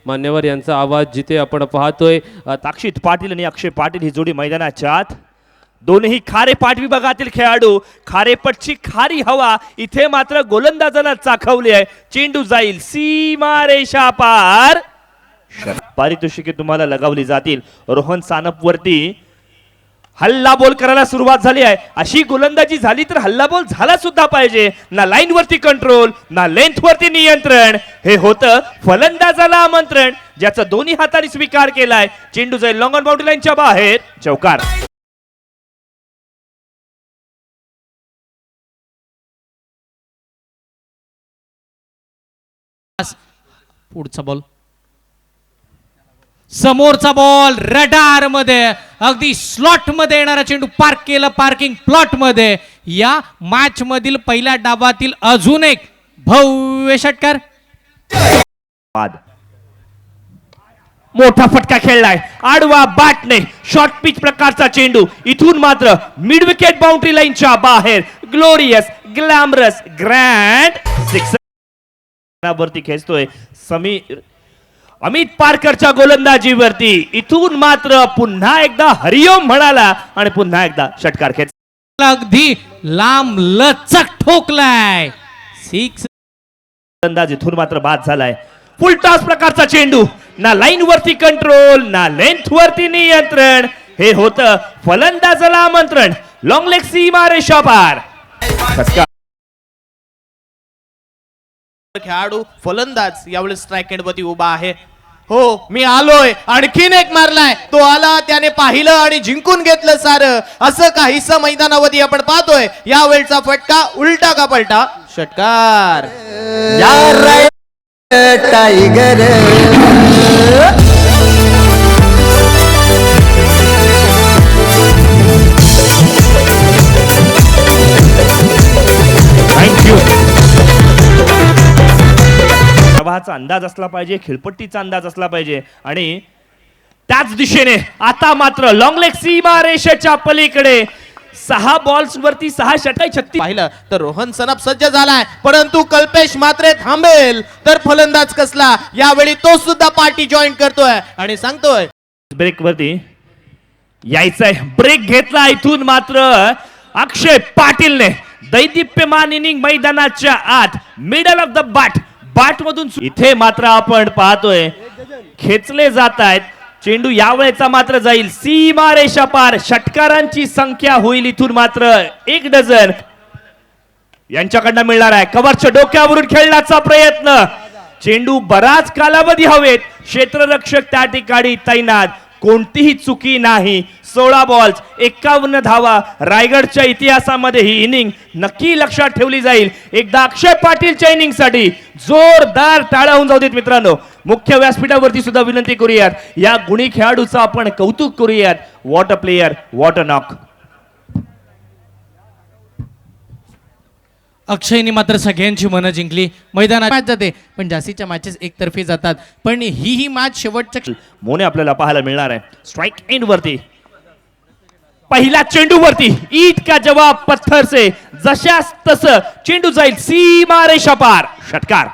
मान्यवर यांचा आवाज जिथे आपण पाहतोय ताक्षित पाटील आणि अक्षय पाटील ही जोडी मैदानाच्या आत. दोन्ही खारेपाट विभागातील खेळाडू. खारेपटची खारी हवा इथे मात्र गोलंदाजाला चाखवली आहे. चेंडू जाईल सीमारेषा पार. पारितोषिके तुम्हाला लगावली जातील. रोहन सानप वरती हल्ला बोल करायला सुरुवात झाली आहे. अशी गोलंदाजी झाली तर हल्ला बोल झाला सुद्धा पाहिजे. ना लाईन वरती कंट्रोल ना लेंथ वरती नियंत्रण. हे होतं फलंदाजाला आमंत्रण ज्याचा दोन्ही हाताने स्वीकार केलाय. चेंडू जाईल लॉंग ऑन बाउंड्री लाईनच्या बाहेर. चौकार. पुढचा बॉल समोरचा बॉल रडार मध्ये अगदी स्लॉट मध्ये येणारा चेंडू पार्क केला पार्किंग प्लॉट मध्ये. या मॅच मधील पहिल्या डावातील अजून एक भव्य षटकार. मोठा फटका खेळलाय आडवा बॅटने. शॉर्ट पिच प्रकारचा चेंडू इथून मात्र मिड विकेट बाउंड्री लाईनच्या बाहेर. ग्लोरियस ग्लॅमरस ग्रँड सिक्स वरती खेचतोय समीर. अमित पारकरच्या गोलंदाजीवरती इथून मात्र पुन्हा एकदा हरिओम म्हणाला आणि पुन्हा एकदा षटकार खेच. अगदी लांब लचक ठोकलाय. सिक्स. गोलंदाज इथून मात्र बाद झालाय. फुल टॉस प्रकारचा चेंडू. ना लाईन वरती कंट्रोल ना लेंथ वरती नियंत्रण. हे होतं फलंदाजाला आमंत्रण. लॉंग लेग सीमारेषा पार. खेळाडू फलंदाज यावेळी स्ट्राईक एंडवरती उभा आहे. हो मी आलोय. आणखीन एक मारलाय. तो आला त्याने पाहिलं आणि जिंकून घेतलं सारं. असं काहीस मैदानावरती आपण पाहतोय. यावेळचा फटका उलटा का पलटा षटकार. Tiger thank you. प्रवाहाचा अंदाज असला पाहिजे. खेळपट्टीचा अंदाज असला पाहिजे आणि त्याच दिशेने आता मात्र लॉंग लेग सीमारेषेच्या पलीकडे 6 बॉल्स वरती 6 षटकार. 36 पाहिलं तर रोहन सनप सज्ज झालाय. परंतु कल्पेश मात्रे थांबेल तर फलंदाज कसला. यावेळी तो सुद्धा पार्टी जॉईन करतोय आणि सांगतोय ब्रेक वरती यायचंय. ब्रेक घेतला इथून मात्र अक्षय पाटीलने. दैदिप्यमान इनिंग मैदानाच्या आत. Middle of the bat. Bat मधून इथे मात्र आपण पाहतोय खेचले जात आहेत. चेंडू यावेळेचा मात्र जाईल सीमारेषा पार. षटकारांची संख्या होईल इथून मात्र 1 डझन यांच्याकडनं मिळणार आहे. कव्हरच्या डोक्यावरून खेळण्याचा प्रयत्न. चेंडू बराच कालावधी हवेत. क्षेत्ररक्षक त्या ठिकाणी तैनात. कोणतीही चुकी नाही. 16 बॉल्स 51 धावा. रायगडच्या इतिहासामध्ये ही इनिंग नक्की लक्षात ठेवली जाईल. एकदा अक्षय पाटीलच्या इनिंग साठी जोरदार टाळ्या होऊन जाऊ देत मित्रांनो. मुख्य व्यासपीठावरती सुद्धा विनंती करूयात. या गुणी खेळाडूचं आपण कौतुक करूयात. What a player what a knock. अक्षयने मात्र सगळ्यांची मनं जिंकली. मैदानात मॅच जाते पण जास्तीच्या मॅचेस एकतर्फी जातात. पण ही मॅच शेवटच्या मोने आपल्याला पाहायला मिळणार आहे. स्ट्राईक एंड वरती पहिला चेंडू वरती ईद का जवाब पत्थर से. जशास तसं चेंडू जाईल सीमारेषा पार. षटकार.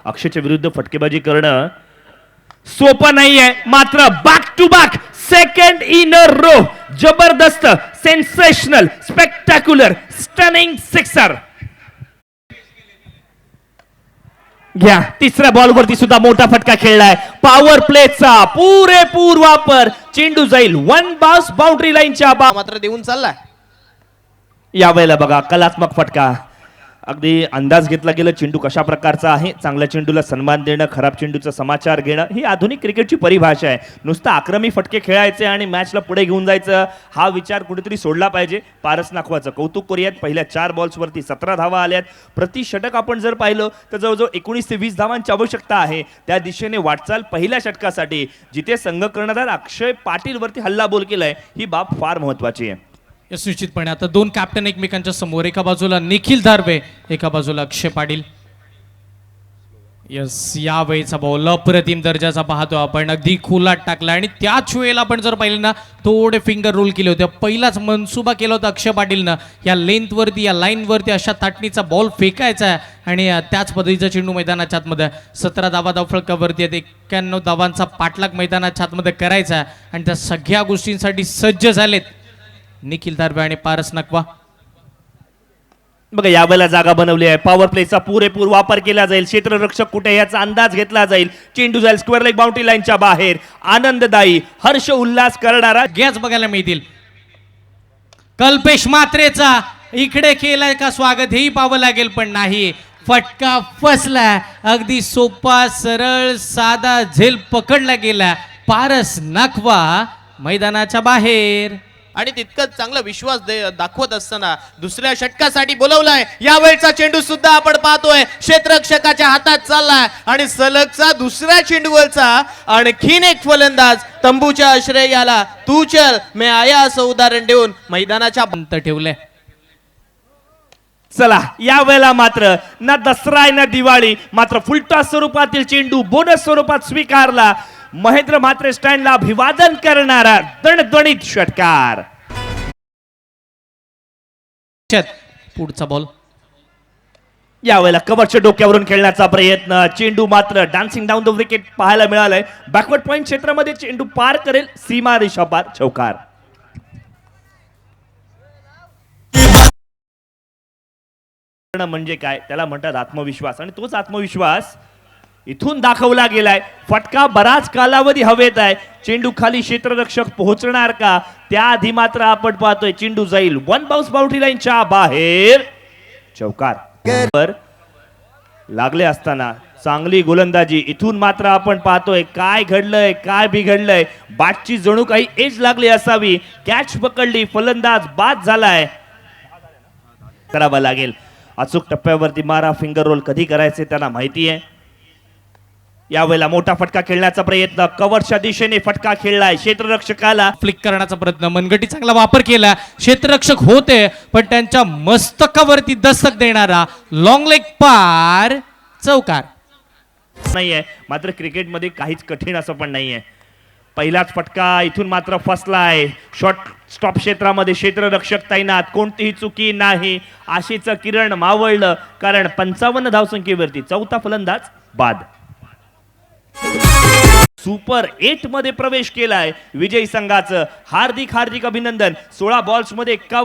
अक्षयच्या विरुद्ध फटकेबाजी करणं सोपं नाहीये. मात्र back to back second in a row. जबरदस्त सेन्सेशनल स्पेक्टॅक्युलर स्टनिंग सिक्सर. घ्या. तिसऱ्या बॉल वरती सुद्धा मोठा फटका खेळलाय. पॉवर प्लेचा पुरेपूर वापर. चेंडू जाईल 1 बाउंस बाउंड्री लाईनच्या मात्र देऊन चाललाय. यावेळेला बघा कलात्मक फटका. अगदी अंदाज घेतला गेला चेंडू कशा प्रकारचा आहे. चांगल्या चेंडूला सन्मान देणं खराब चेंडूचा समाचार घेणं ही आधुनिक क्रिकेटची परिभाषा आहे. नुसतं आक्रमी फटके खेळायचे आणि मॅचला पुढे घेऊन जायचं हा विचार कुठेतरी सोडला पाहिजे. पारस नाखवाचं कौतुक करूयात. पहिल्या 4 बॉल्स वरती 17 धावा आल्यात. प्रति षटक आपण जर पाहिलं तर जवळजवळ 19 ते 20 धावांची आवश्यकता आहे. त्या दिशेने वाटचाल पहिल्या षटकासाठी. जिथे संघ कर्णधार अक्षय पाटील वरती हल्ला बोल केलाय ही बाब फार महत्वाची आहे. यस निश्चितपणे. आता 2 कॅप्टन एकमेकांच्या समोर. एका बाजूला निखिल धारवे एका बाजूला अक्षय पाटील. यस, या वेळेचा बॉल अप्रतिम दर्जाचा पाहतो आपण, अगदी खुलात टाकला आणि त्याच वेळेला आपण जर पाहिलं ना थोडे फिंगर रोल केले होते. पहिलाच मनसुबा केला होता अक्षय पाटीलनं या लेंथवरती या लाईनवरती अशा ताटणीचा बॉल फेकायचा आहे आणि त्याच पद्धतीचा चेंडू मैदानाच्या आतमध्ये 17 धावा धावफलकावरती आहेत. 91 धावांचा पाठलाग मैदानाच्या आतमध्ये करायचा आहे आणि त्या सगळ्या गोष्टींसाठी सज्ज झालेत निखिल दारवे आणि पारस नकवा. बघा यावेळेला जागा बनवली आहे. पॉवर प्लेचा पुरेपूर वापर केला जाईल. क्षेत्ररक्षक कुठे याचा अंदाज घेतला जाईल. चेंडू जाईल स्क्वेअर लेग बाउंड्री लाईनच्या बाहेर. आनंददायी हर्ष उल्हास करणारा गॅस बघायला मिळतील. कल्पेश मात्रेचा इकडे केलाय का स्वागत हेही पाहावं लागेल, पण नाही, फटका फसला. अगदी सोपा सरळ साधा झेल पकडला गेला. पारस नकवा मैदानाच्या बाहेर. आणि तितकंच चांगला विश्वास दाखवत असताना दुसऱ्या षटकासाठी बोलवलाय. यावेळचा चेंडू सुद्धा आपण पाहतोय क्षेत्ररक्षकाच्या हातात चाललाय आणि सलगचा दुसऱ्या चेंडूवरचा आणखीन एक फलंदाज तंबूच्या आश्रयाला तू चल मैं आया असं उदाहरण देऊन मैदानाच्या अंत ठेवलंय. चला यावेळेला मात्र ना दसरा आहे ना दिवाळी, मात्र फुलटॉस स्वरूपातील चेंडू बोनस स्वरूपात स्वीकारला. महेंद्र म्हात्रे स्टँडला अभिवादन करणारा दणदणीत षटकार. पुढचा बॉल यावेळेला कव्हरच्या डोक्यावरून खेळण्याचा प्रयत्न. चेंडू मात्र डान्सिंग डाऊन द विकेट पाहायला मिळालाय. बॅकवर्ड पॉइंट क्षेत्रामध्ये चेंडू पार करेल सीमा रेषा पार. चौकार. म्हणजे काय, त्याला म्हणतात आत्मविश्वास आणि तोच आत्मविश्वास इथून दाखवला गेलाय. फटका बराच कालावधी हवेत आहे. चेंडू खाली क्षेत्ररक्षक पोहोचणार का त्याआधी मात्र आपण पाहतोय चेंडू जाईल वन बाउन्स बाउंड्री लाईनच्या बाहेर. चौकार लागले असताना चांगली गोलंदाजी. इथून मात्र आपण पाहतोय काय घडलंय काय बिघडलंय. बॅटची जणू काही एज लागली असावी. कॅच पकडली, फलंदाज बाद झालाय. करावा लागेल अचूक टप्प्यावरती मारा. फिंगर रोल कधी करायचे त्यांना माहिती आहे. यावेळेला मोठा फटका खेळण्याचा प्रयत्न. कव्हरच्या दिशेने फटका खेळलाय. क्षेत्ररक्षकाला फ्लिक करण्याचा प्रयत्न. मनगटी चांगला वापर केला. क्षेत्ररक्षक होते पण त्यांच्या मस्तकावरती दस्तक देणारा लॉंग लेग पार. चौकार. नाहीये, मात्र क्रिकेटमध्ये काहीच कठीण असं पण नाहीये. पहिलाच फटका इथून मात्र फसलाय. शॉर्ट स्टॉप क्षेत्रामध्ये क्षेत्ररक्षक तैनात. कोणतीही चुकी नाही. आशेचं किरण मावळलं कारण 55 धावसंख्येवरती चौथा फलंदाज बाद. सुपर 8 मध्ये प्रवेश केलाय विजयी संघाचं. हार्दिक हार्दिक अभिनंदन. 16 बॉल्स मध्ये 51